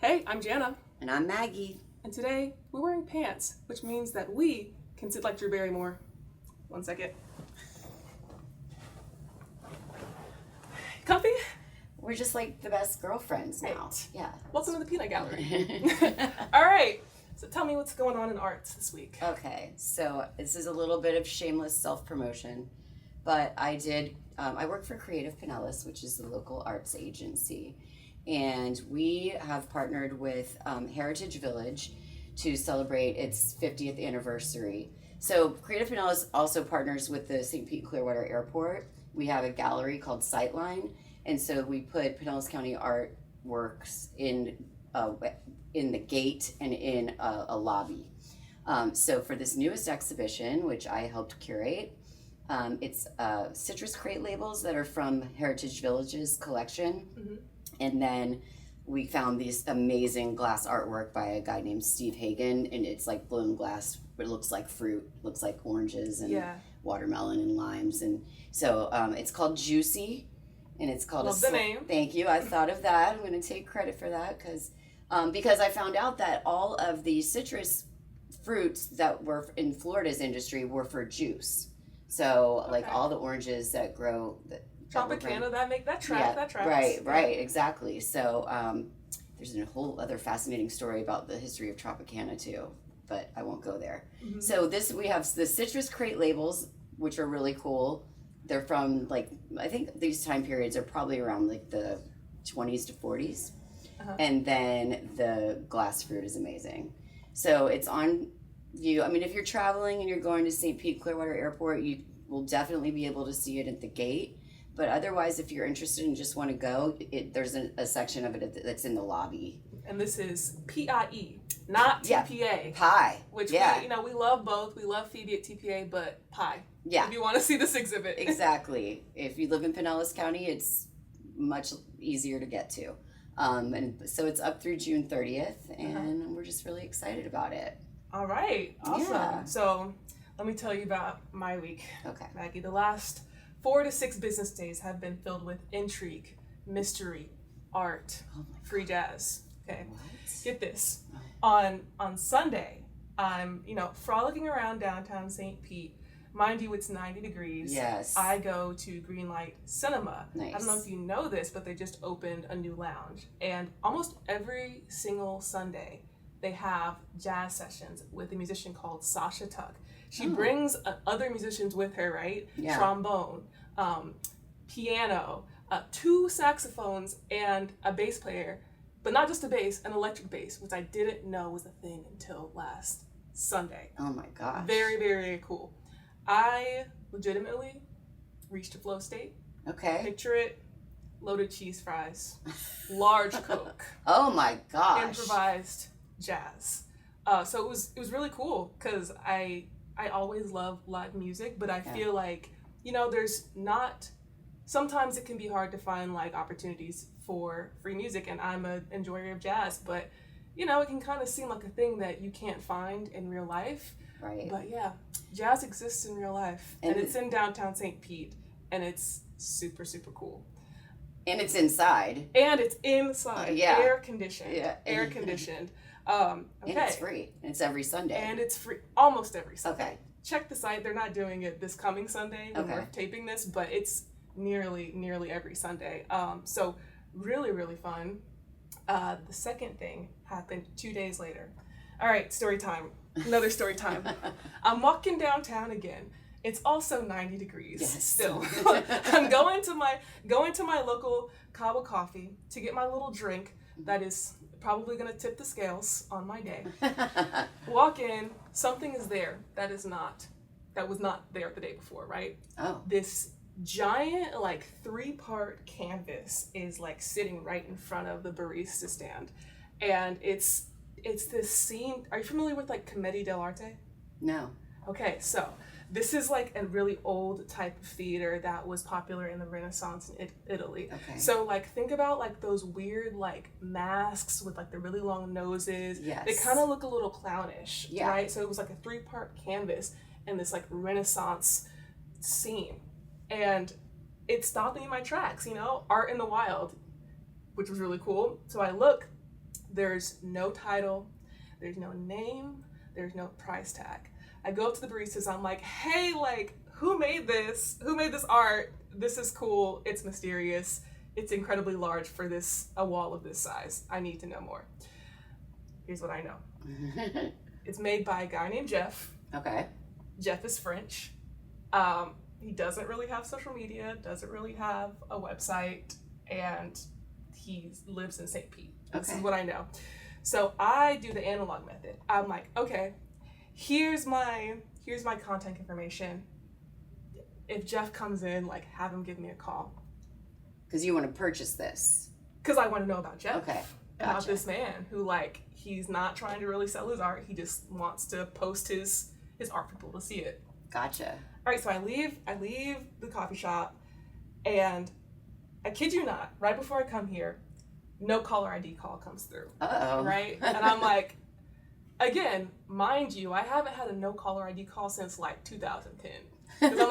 Hey, I'm Jana. And I'm Maggie. And today, we're wearing pants, which means that we can sit like Drew Barrymore. 1 second. Comfy? We're just like the best girlfriends now. Right. Yeah. Welcome to the Peanut Gallery. All right. So tell me what's going on in arts this week. Okay, so this is a little bit of shameless self-promotion, but I work for Creative Pinellas, which is the local arts agency. And we have partnered with Heritage Village to celebrate its 50th anniversary. So Creative Pinellas also partners with the St. Pete-Clearwater Airport. We have a gallery called Sightline, and so we put Pinellas County artworks in the gate and in a lobby. So for this newest exhibition, which I helped curate, it's citrus crate labels that are from Heritage Village's collection. Mm-hmm. And then we found these amazing glass artwork by a guy named Steve Hagen, and it's like blown glass, but it looks like fruit, looks like oranges and watermelon and limes. And so it's called Juicy, and it's called Love the name. Thank you. I thought of that. I'm going to take credit for that because I found out that all of the citrus fruits that were in Florida's industry were for juice. So like all the oranges that grow Tropicana, that tracks. Right, exactly. So there's a whole other fascinating story about the history of Tropicana too, but I won't go there. Mm-hmm. So we have the citrus crate labels, which are really cool. They're from I think these time periods are probably around the 20s to 40s. Uh-huh. And then the glass fruit is amazing. So it's on view. I mean, if you're traveling and you're going to St. Pete-Clearwater Airport, you will definitely be able to see it at the gate. But otherwise, if you're interested and just want to go, there's a section of it that's in the lobby. And this is PIE, not TPA. Pie. Which we love both. We love Phoebe at TPA, but Pie. Yeah. If you want to see this exhibit. Exactly. If you live in Pinellas County, it's much easier to get to. And so it's up through June 30th, and we're just really excited about it. All right. Awesome. Yeah. So let me tell you about my week. Okay. Maggie, the last 4 to 6 business days have been filled with intrigue, mystery, art, free jazz. Okay. What? Get this. On Sunday, I'm, frolicking around downtown St. Pete. Mind you, it's 90 degrees. Yes. I go to Greenlight Cinema. Nice. I don't know if you know this, but they just opened a new lounge. And almost every single Sunday, they have jazz sessions with a musician called Sasha Tuck. She brings other musicians with her, right? Yeah. Trombone, piano, 2 saxophones, and a bass player. But not just a bass, an electric bass, which I didn't know was a thing until last Sunday. Oh my gosh. Very, very, very cool. I legitimately reached a flow state. Okay. Picture it, loaded cheese fries, large Coke. Oh my gosh. Improvised jazz. So it was really cool because I always love live music, but I feel like, there's not, sometimes it can be hard to find opportunities for free music, and I'm an enjoyer of jazz, but it can kind of seem like a thing that you can't find in real life. Right. But yeah, jazz exists in real life, and it's in downtown St. Pete, and it's super, super cool. And it's inside. Air conditioned. Yeah. Air conditioned. And it's free. And it's every Sunday. And it's free almost every Sunday. Okay. Check the site. They're not doing it this coming Sunday when we're taping this, but it's nearly every Sunday. So really, really fun. The second thing happened 2 days later. All right, story time. Another story time. I'm walking downtown again. It's also 90 degrees still. I'm going to my local Kahwa Coffee to get my little drink that is probably going to tip the scales on my day. Walk in, something is there that was not there the day before, right? Oh. This giant 3-part canvas is sitting right in front of the barista stand. And it's this scene. Are you familiar with commedia dell'arte? No. Okay, so this is a really old type of theater that was popular in the Renaissance in Italy. Okay. So think about those weird masks with the really long noses. Yes. They kind of look a little clownish, right? So it was a 3-part canvas and this Renaissance scene. And it stopped me in my tracks, art in the wild, which was really cool. So I look, There's no title, there's no name, there's no price tag. I go up to the baristas, I'm like, hey, like, who made this? Who made this art? This is cool, it's mysterious, it's incredibly large for a wall of this size. I need to know more. Here's what I know. It's made by a guy named Jeff. Okay. Jeff is French. He doesn't really have social media, doesn't really have a website, and he lives in St. Pete. This is what I know. So I do the analog method. I'm like, okay, here's my contact information. If Jeff comes in, like, have him give me a call. Because you want to purchase this. Because I want to know about Jeff. Okay. Gotcha. About this man who, like, he's not trying to really sell his art. He just wants to post his art for people to see it. Gotcha. All right, so I leave the coffee shop, and I kid you not, right before I come here, no caller ID call comes through. Uh-oh. Right? And I'm like, again, mind you, I haven't had a no caller ID call since like 2010. Because I'm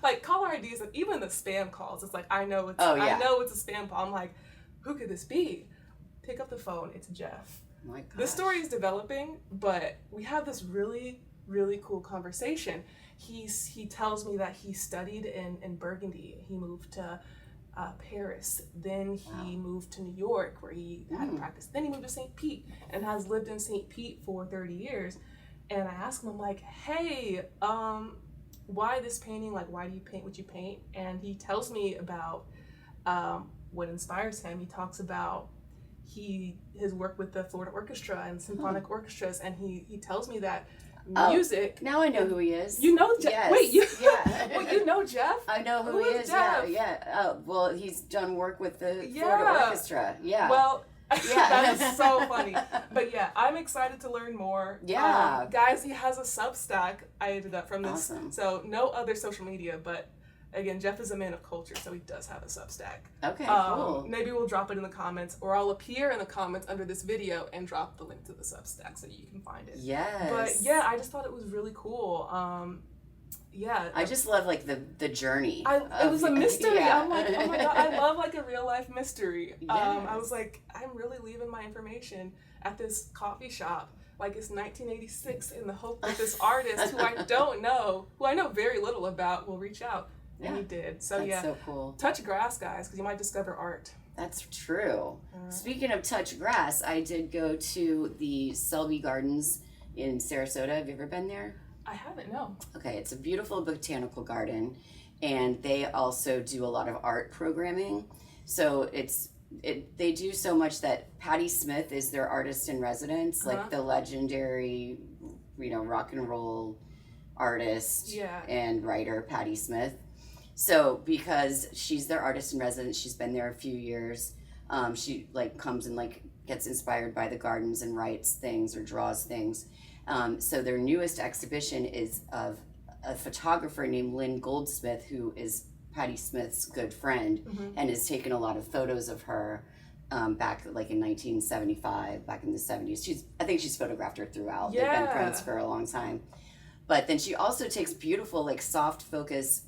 like caller IDs, like, even the spam calls, it's like, I know it's a spam call. I'm like, who could this be? Pick up the phone, it's Jeff. Oh my gosh. This story is developing, but we have this really, really cool conversation. He tells me that he studied in Burgundy. He moved to Paris. Then he moved to New York, where he had a practice. Then he moved to St. Pete and has lived in St. Pete for 30 years. And I asked him, I'm like, hey, why this painting? Like, why do you paint what you paint? And he tells me about what inspires him. He talks about his work with the Florida Orchestra and symphonic orchestras, and he tells me that music. Now I know who he is. You know Jeff? Yes. Wait, yeah. Wait, you know Jeff? I know who he is. Jeff? Yeah. Oh, well, he's done work with the Florida Orchestra. Yeah. Well, that is so funny. But yeah, I'm excited to learn more. Yeah. Guys, he has a Substack. I ended up from this. Awesome. So no other social media, but again, Jeff is a man of culture, so he does have a Substack. Okay, cool. Maybe we'll drop it in the comments, or I'll appear in the comments under this video and drop the link to the Substack so you can find it. Yes. But yeah, I just thought it was really cool. Yeah. I just love, like, the journey. It was a mystery. Yeah. I'm like, oh my God, I love, like, a real life mystery. Yes. I was like, I'm really leaving my information at this coffee shop. Like, it's 1986 in the hope that this artist, who I don't know, who I know very little about, will reach out. And he did. So That's so cool. Touch grass, guys, because you might discover art. That's true. Speaking of touch grass, I did go to the Selby Gardens in Sarasota. Have you ever been there? I haven't, no. Okay, it's a beautiful botanical garden, and they also do a lot of art programming. So they do so much that Patti Smith is their artist in residence, like the legendary, rock and roll artist and writer Patti Smith. So because she's their artist in residence, she's been there a few years. She comes and gets inspired by the gardens and writes things or draws things. So their newest exhibition is of a photographer named Lynn Goldsmith, who is Patti Smith's good friend, and has taken a lot of photos of her back in 1975, back in the 70s. I think she's photographed her throughout. They've been friends for a long time. But then she also takes beautiful soft focus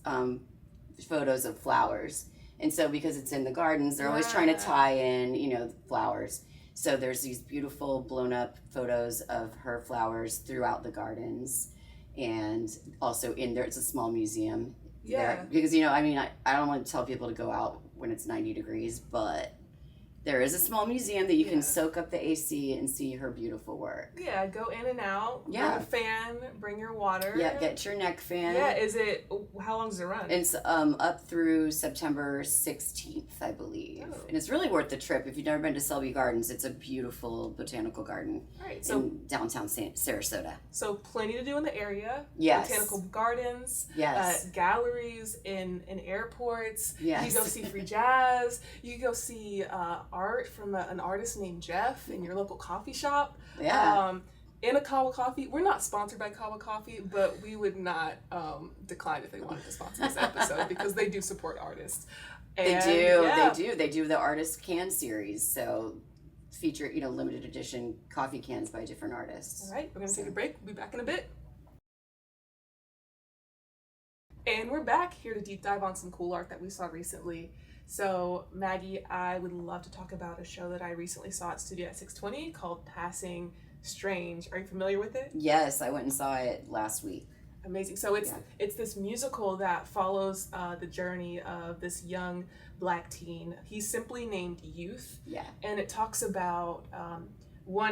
photos of flowers. And so because it's in the gardens, they're always trying to tie in, flowers. So there's these beautiful blown up photos of her flowers throughout the gardens. And also in there, it's a small museum. There, because, I don't want to tell people to go out when it's 90 degrees, but there is a small museum that you can soak up the AC and see her beautiful work. Yeah, go in and out. Bring a fan, bring your water. Yeah, get your neck fan. Yeah, how long does it run? It's up through September 16th, I believe. Oh. And it's really worth the trip. If you've never been to Selby Gardens, it's a beautiful botanical garden in downtown Sarasota. So plenty to do in the area. Yes. Botanical gardens. Yes. Galleries in airports. Yes. You can go see free jazz. You can go see art from an artist named Jeff in your local coffee shop. Yeah. In a Kahwa Coffee. We're not sponsored by Kahwa Coffee, but we would not decline if they wanted to sponsor this episode because they do support artists. And They do the Artist Can series. So feature, limited edition coffee cans by different artists. All right, we're going to take a break. We'll be back in a bit. And we're back here to deep dive on some cool art that we saw recently. So, Maggie, I would love to talk about a show that I recently saw at Studio at 620 called Passing Strange. Are you familiar with it? Yes, I went and saw it last week. Amazing. So it's this musical that follows the journey of this young Black teen. He's simply named Youth. Yeah. And it talks about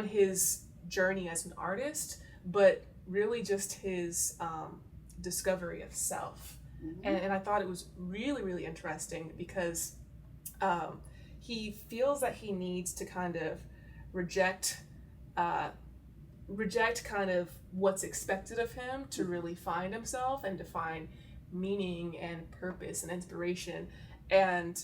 his journey as an artist, but really just his discovery of self. Mm-hmm. And I thought it was really, really interesting because he feels that he needs to kind of reject kind of what's expected of him to really find himself and to find meaning and purpose and inspiration. And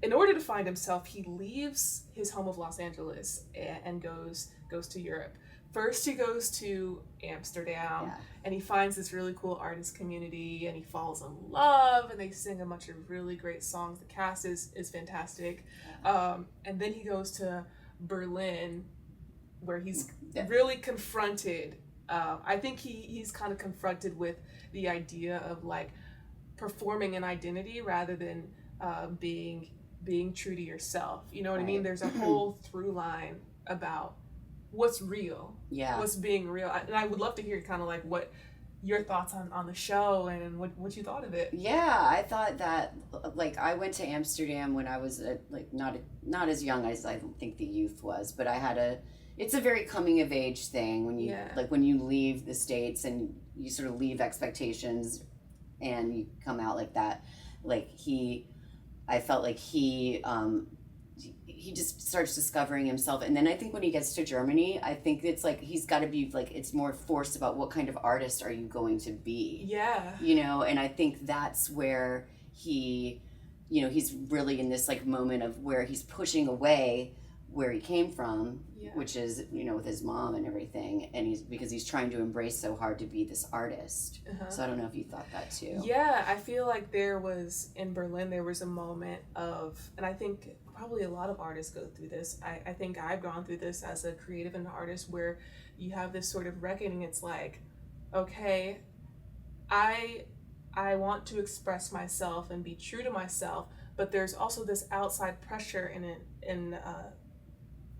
in order to find himself, he leaves his home of Los Angeles and goes to Europe. First, he goes to Amsterdam, and he finds this really cool artist community, and he falls in love, and they sing a bunch of really great songs. The cast is fantastic. And then he goes to Berlin, where he's really confronted. I think he's kind of confronted with the idea of like performing an identity rather than being true to yourself. You know what I mean? There's a whole through line about what's real, what's being real. And I would love to hear kind of like what your thoughts on the show and what you thought of it. Yeah, I thought that, like, I went to Amsterdam when I was not as young as I think the Youth was, but it's a very coming of age thing when you when you leave the States and you sort of leave expectations and you come out like that. I felt like he just starts discovering himself. And then I think when he gets to Germany, I think it's like he's got to be like, it's more forced about what kind of artist are you going to be. Yeah. And I think that's where he's really in this like moment of where he's pushing away where he came from, which is, with his mom and everything. And because he's trying to embrace so hard to be this artist. Uh-huh. So I don't know if you thought that too. Yeah, I feel like in Berlin, there was a moment of, and I think probably a lot of artists go through this. I think I've gone through this as a creative and artist where you have this sort of reckoning. It's like, okay, I want to express myself and be true to myself, but there's also this outside pressure in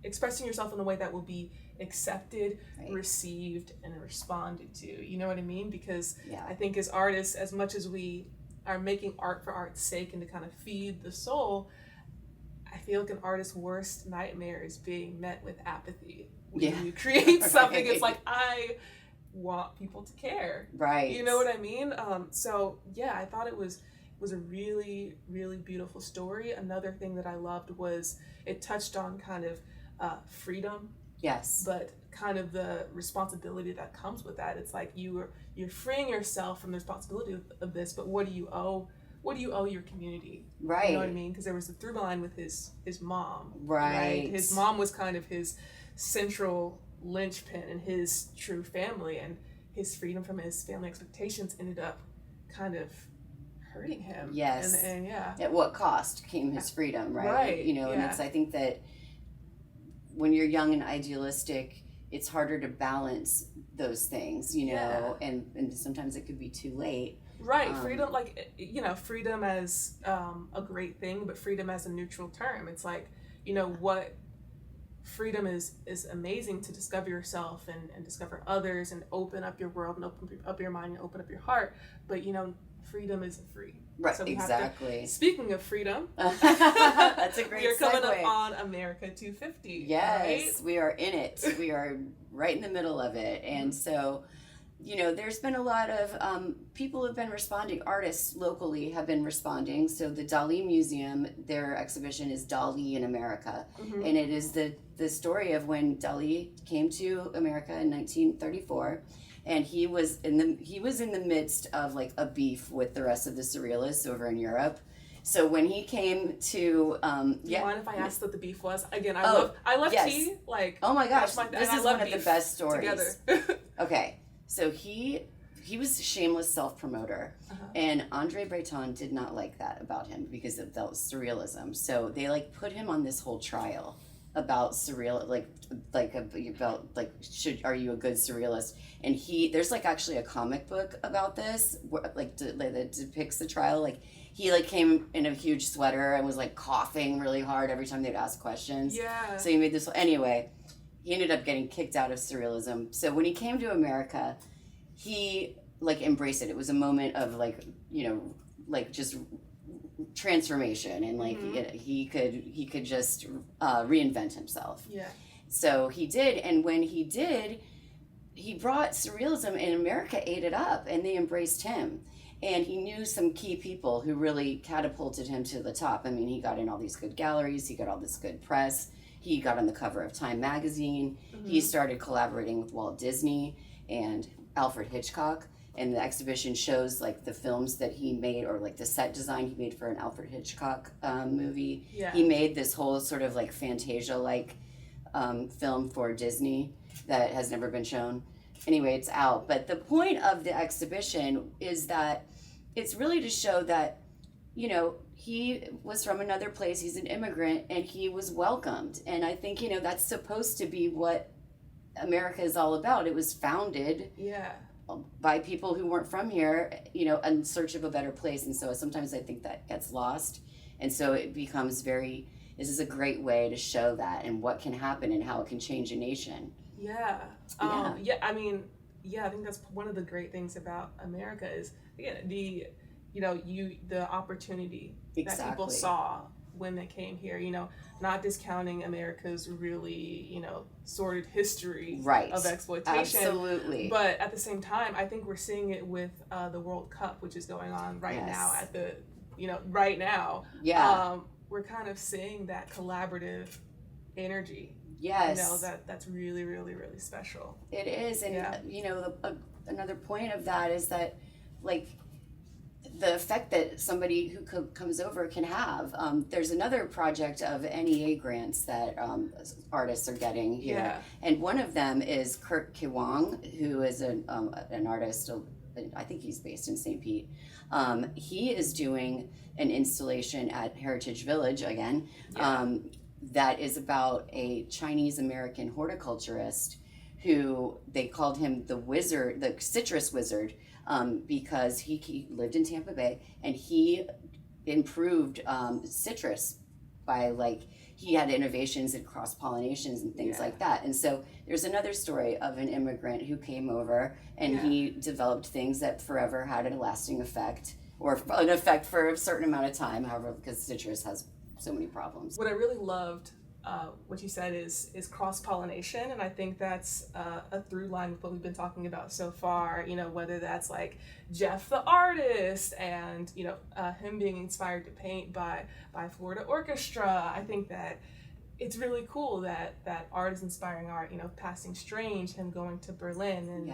expressing yourself in a way that will be accepted, received, and responded to. You know what I mean? Because I think as artists, as much as we are making art for art's sake and to kind of feed the soul, I feel like an artist's worst nightmare is being met with apathy. When you create something, it's like, I want people to care. Right. You know what I mean? So I thought it was a really, really beautiful story. Another thing that I loved was it touched on kind of freedom. Yes. But kind of the responsibility that comes with that. It's like you're freeing yourself from the responsibility of this, but what do you owe your community? Right. You know what I mean? Because there was a through line with his mom. Right. His mom was kind of his central linchpin in his true family, and his freedom from his family expectations ended up kind of hurting him. Yes. And at what cost came his freedom, right? Right. And I think that when you're young and idealistic, it's harder to balance those things, and sometimes it could be too late. Right. Freedom, freedom as a great thing, but freedom as a neutral term. It's like, what freedom is amazing to discover yourself and discover others and open up your world and open up your mind and open up your heart. But, freedom isn't free. Right, so exactly. Speaking of freedom, that's a great we are coming segue. up on America 250. Yes, right? We are in it. We are right in the middle of it. And so, there's been a lot of people have been responding. Artists locally have been responding. So the Dalí Museum, their exhibition is Dalí in America. Mm-hmm. And it is the story of when Dalí came to America in 1934. And he was in the midst of like a beef with the rest of the surrealists over in Europe. So when he came to, Do you mind if I ask what the beef was? Again, I love yes. tea. Like, oh my gosh, this is one of the best stories. Together. Okay, so he was a shameless self-promoter, and Andre Breton did not like that about him because of that surrealism. So they like put him on this whole trial about surreal, are you a good surrealist? And there's like actually a comic book about this, that depicts the trial. Like he like came in a huge sweater and was like coughing really hard every time they'd ask questions. Yeah. So he made this, anyway, he ended up getting kicked out of surrealism. So when he came to America, he like embraced it. It was a moment of like, you know, like just transformation, and like he could just reinvent himself. Yeah. So he did, and when he did, he brought surrealism, and America ate it up, and they embraced him. And he knew some key people who really catapulted him to the top. I mean, he got in all these good galleries, he got all this good press, he got on the cover of Time magazine, he started collaborating with Walt Disney and Alfred Hitchcock. And the exhibition shows like the films that he made, or like the set design he made for an Alfred Hitchcock movie. Yeah. He made this whole sort of like Fantasia-like film for Disney that has never been shown. Anyway, it's out. But the point of the exhibition is that it's really to show that, you know, he was from another place, he's an immigrant, and he was welcomed. And I think, you know, that's supposed to be what America is all about. It was founded by people who weren't from here, you know, in search of a better place. And so sometimes I think that gets lost. And so it becomes this is a great way to show that and what can happen and how it can change a nation. Yeah. I mean, I think that's one of the great things about America is, again, the opportunity that people saw when they came here, you know, not discounting America's really, you know, sordid history of exploitation. Absolutely. But at the same time, I think we're seeing it with the World Cup, which is going on right now right now. Yeah. We're kind of seeing that collaborative energy. Yes. You know, that's really, really, really special. It is. And, you know, another point of that is that, like, the effect that somebody who comes over can have. There's another project of NEA grants that artists are getting here. Yeah. And one of them is Kurt Wong, who is an artist. I think he's based in St. Pete. He is doing an installation at Heritage Village again. That is about a Chinese American horticulturist who they called him the citrus wizard, because he lived in Tampa Bay and he improved citrus by, like, he had innovations in cross pollinations and things like that. And so there's another story of an immigrant who came over and he developed things that forever had a lasting effect, or an effect for a certain amount of time, however, because citrus has so many problems. What I really loved, what you said is cross-pollination, and I think that's a through line with what we've been talking about so far, you know, whether that's like Jeff the artist and, you know, him being inspired to paint by Florida Orchestra. I think that it's really cool that art is inspiring art, you know, Passing Strange, him going to Berlin and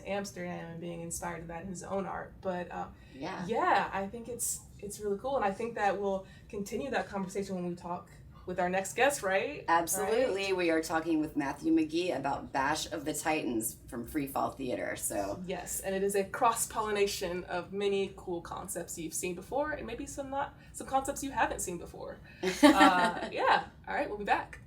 Amsterdam and being inspired by that in his own art. But I think it's really cool, and I think that we'll continue that conversation when we talk with our next guest, right? Absolutely. Right? We are talking with Matthew Maggie about Bash of the Titans from Free Fall Theater. So yes, and it is a cross-pollination of many cool concepts you've seen before, and maybe some concepts you haven't seen before. All right, we'll be back.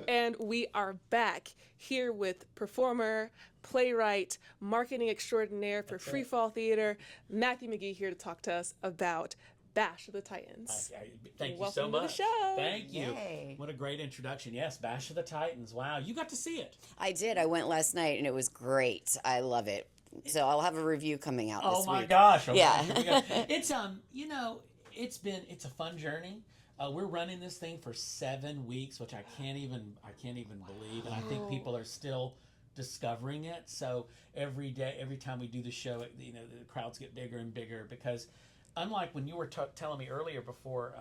And we are back here with performer, playwright, marketing extraordinaire for Free Fall Theater, Matthew Maggie, here to talk to us about Bash of the Titans. Thank you so much. Welcome to the show. Thank you. Yay. What a great introduction. Yes, Bash of the Titans. Wow, you got to see it. I did. I went last night and it was great. I love it. So I'll have a review coming out this week. Oh my gosh. Okay. Yeah. It's you know, it's a fun journny. We're running this thing for 7 weeks, which I can't even believe, and I think people are still discovering it. So every day, every time we do the show, you know, the crowds get bigger and bigger, because unlike when you were telling me earlier before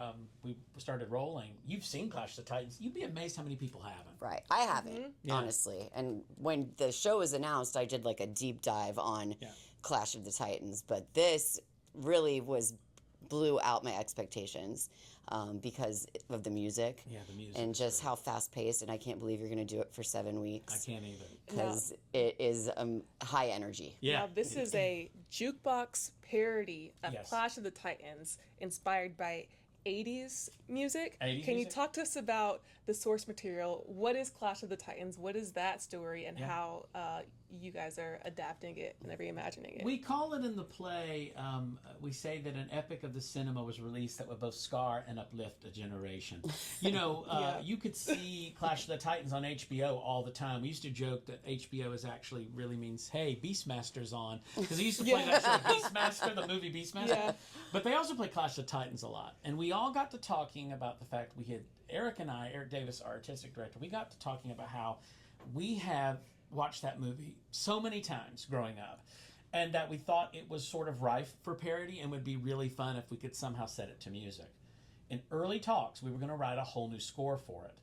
we started rolling, you've seen Clash of the Titans. You'd be amazed how many people haven't. Right. I haven't, honestly. And when the show was announced, I did like a deep dive on Clash of the Titans. But this really blew out my expectations because of the music. Yeah, the music. And just how fast-paced, and I can't believe you're going to do it for 7 weeks. I can't even. Because it is high energy. Yeah. Now, this is a jukebox parody of Clash of the Titans, inspired by 80s music. 80s Can you music? talk to us about the source material? What is Clash of the Titans? What is that story, and how you guys are adapting it and reimagining it? We call it in the play, we say that an epic of the cinema was released that would both scar and uplift a generation. You know, you could see Clash of the Titans on HBO all the time. We used to joke that HBO is actually really means, hey, Beastmaster's on. Because they used to play that show, Beastmaster, the movie Beastmaster. Yeah. But they also play Clash of the Titans a lot. And we all got to talking about the fact we had, Eric Davis, our artistic director, we got to talking about how we have watched that movie so many times growing up, and that we thought it was sort of rife for parody and would be really fun if we could somehow set it to music. In early talks, we were going to write a whole new score for it.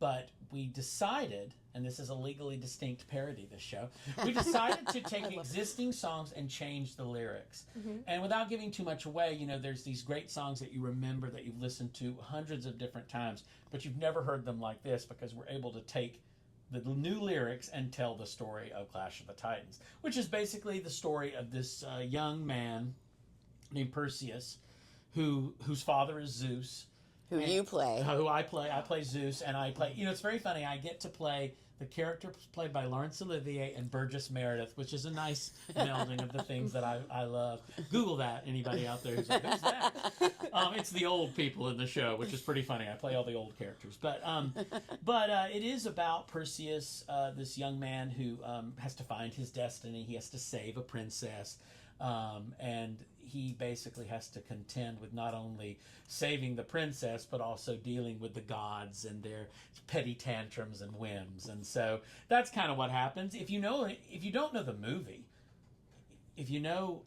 But we decided, and this is a legally distinct parody, this show, we decided to take existing songs and change the lyrics. And without giving too much away, you know, there's these great songs that you remember that you've listened to hundreds of different times, but you've never heard them like this because we're able to take the new lyrics and tell the story of Clash of the Titans, which is basically the story of this young man named Perseus, whose father is Zeus. Who you play. Who I play. I play Zeus, and I play... You know, it's very funny. I get to play... The character played by Laurence Olivier and Burgess Meredith, which is a nice melding of the things that I love. Google that, anybody out there who's like, who's that? It's the old people in the show, which is pretty funny. I play all the old characters. But it is about Perseus, this young man who has to find his destiny. He has to save a princess. And he basically has to contend with not only saving the princess, but also dealing with the gods and their petty tantrums and whims. And so that's kind of what happens. If you don't know the movie, if you know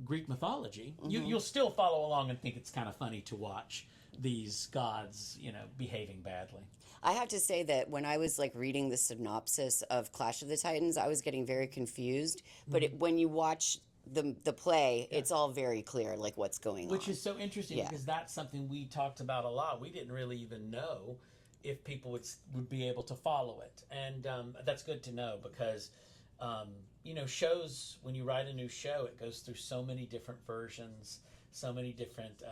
Greek mythology, you'll still follow along and think it's kind of funny to watch these gods, you know, behaving badly. I have to say that when I was like reading the synopsis of Clash of the Titans, I was getting very confused. But when you watch the play, it's all very clear, like what's going on. Which is so interesting because that's something we talked about a lot. We didn't really even know if people would be able to follow it. And that's good to know because, you know, shows, when you write a new show, it goes through so many different versions, so many different,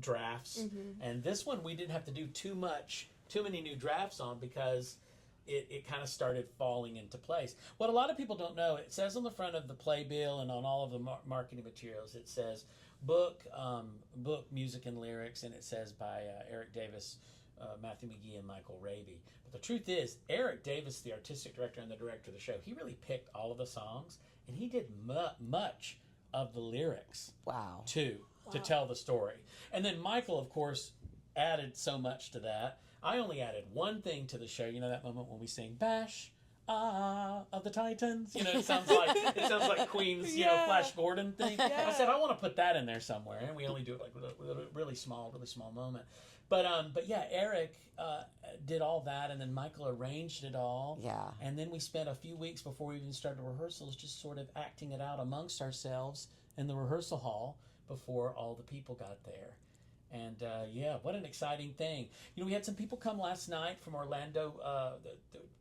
drafts. And this one we didn't have to do too many new drafts on because it kind of started falling into place. What a lot of people don't know, it says on the front of the playbill and on all of the marketing materials, it says book, music and lyrics, and it says by Eric Davis, Matthew McGee, and Michael Raby. But the truth is, Eric Davis, the artistic director and the director of the show, he really picked all of the songs, and he did much of the lyrics to tell the story. And then Michael, of course, added so much to that. I only added one thing to the show. You know that moment when we sing "Bash of the Titans"? You know, it sounds like Queen's, Flash Gordon thing. I said I want to put that in there somewhere, and we only do it like with a really small moment. But yeah, Eric did all that, and then Michael arranged it all. Yeah. And then we spent a few weeks before we even started rehearsals just sort of acting it out amongst ourselves in the rehearsal hall before all the people got there. And what an exciting thing. You know, we had some people come last night from Orlando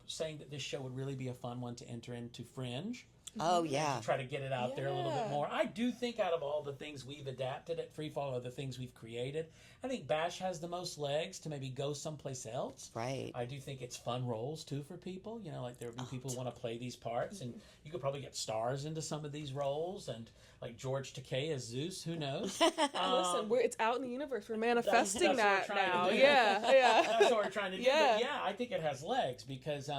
saying that this show would really be a fun one to enter into Fringe. Oh, yeah. To try to get it out there a little bit more. I do think out of all the things we've adapted at Freefall or the things we've created, I think Bash has the most legs to maybe go someplace else. Right. I do think it's fun roles, too, for people. You know, like there will be people who want to play these parts, and you could probably get stars into some of these roles, and like George Takei as Zeus, who knows? Listen, it's out in the universe. We're manifesting that's that now. Yeah. That's what we're trying to do. But yeah, I think it has legs because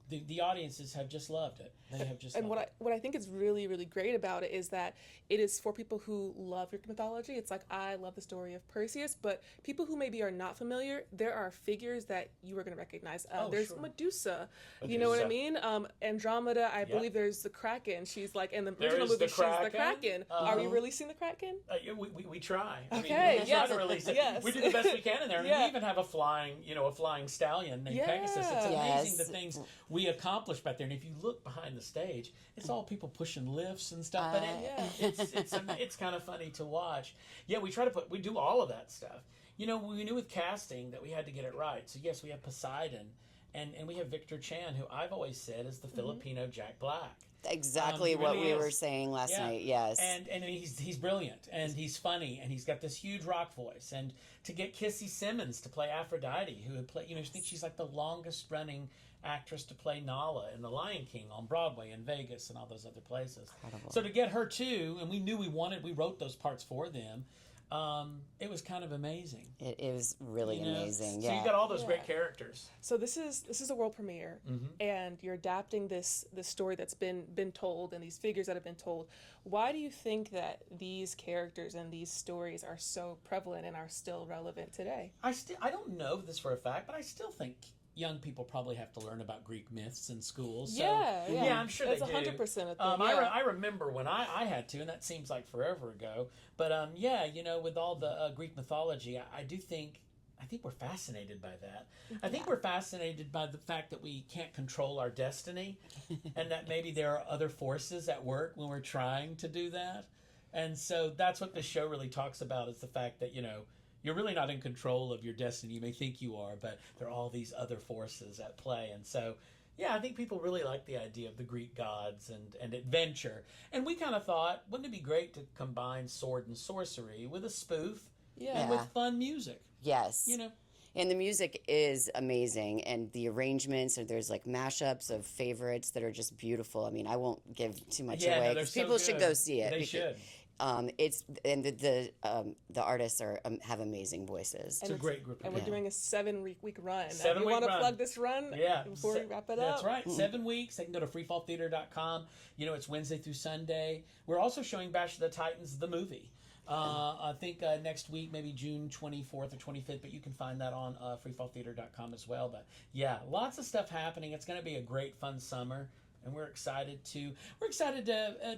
the audiences have just loved it. They have just. And what I think is really, really great about it is that it is for people who love Greek mythology. It's like, I love the story of Perseus, but people who maybe are not familiar, there are figures that you are going to recognize. There's Medusa. You know what I mean? Andromeda. I believe there's the Kraken. She's like in the original movie. She's the Kraken. Are we releasing the Kraken? We try. Okay. We try to release it. Yes. We do the best we can in there. And we even have a flying stallion named Pegasus. It's amazing the things we accomplish back there. And if you look behind the stage, it's all people pushing lifts and stuff. But it's kind of funny to watch. Yeah, we do all of that stuff. You know, we knew with casting that we had to get it right. So yes, we have Poseidon, And we have Victor Chan, who I've always said is the Filipino Jack Black. Exactly what we were saying last night. Yes, and he's brilliant, and he's funny, and he's got this huge rock voice. And to get Kissy Simmons to play Aphrodite, who had played, I think she's like the longest running actress to play Nala in The Lion King on Broadway in Vegas and all those other places. Incredible. So to get her too, and we knew we wrote those parts for them. It was kind of amazing. It was really amazing. So you got all those great characters. So this is a world premiere, and you're adapting this story that's been told and these figures that have been told. Why do you think that these characters and these stories are so prevalent and are still relevant today? I don't know this for a fact, but I still think young people probably have to learn about Greek myths in schools. So, I'm sure that's they do. That's 100% a thing. I remember when I had to, and that seems like forever ago. But with all the Greek mythology, I think we're fascinated by that. I think we're fascinated by the fact that we can't control our destiny, and that maybe there are other forces at work when we're trying to do that. And so that's what the show really talks about, is the fact that, you're really not in control of your destiny. You may think you are, but there are all these other forces at play. And so, I think people really like the idea of the Greek gods and adventure. And we kind of thought, wouldn't it be great to combine sword and sorcery with a spoof and with fun music? Yes. And the music is amazing, and the arrangements, or there's like mashups of favorites that are just beautiful. I mean, I won't give too much away because people should go see it. They should. The artists have amazing voices. It's a great group. And we're doing a 7-week run. You want to plug this run before we wrap it up? That's right. 7 weeks. They can go to freefalltheater.com. It's Wednesday through Sunday. We're also showing Bash of the Titans, the movie. I think next week, maybe June 24th or 25th, but you can find that on freefalltheater.com as well. But lots of stuff happening. It's going to be a great, fun summer, and we're excited to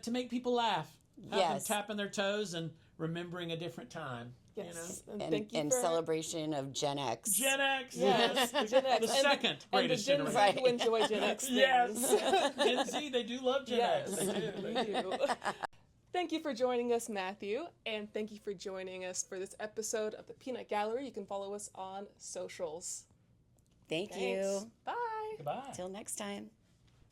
make people laugh. Have them tapping their toes and remembering a different time. Yes. And celebration of Gen X. Gen X, yes. Gen X. The second greatest generation. And the Gen Z who enjoy Gen X things. Yes. Gen Z, they do love Gen X. They do. Thank you for joining us, Matthew, and thank you for joining us for this episode of the Peanut Gallery. You can follow us on socials. Thanks. You. Bye. Goodbye. Till next time.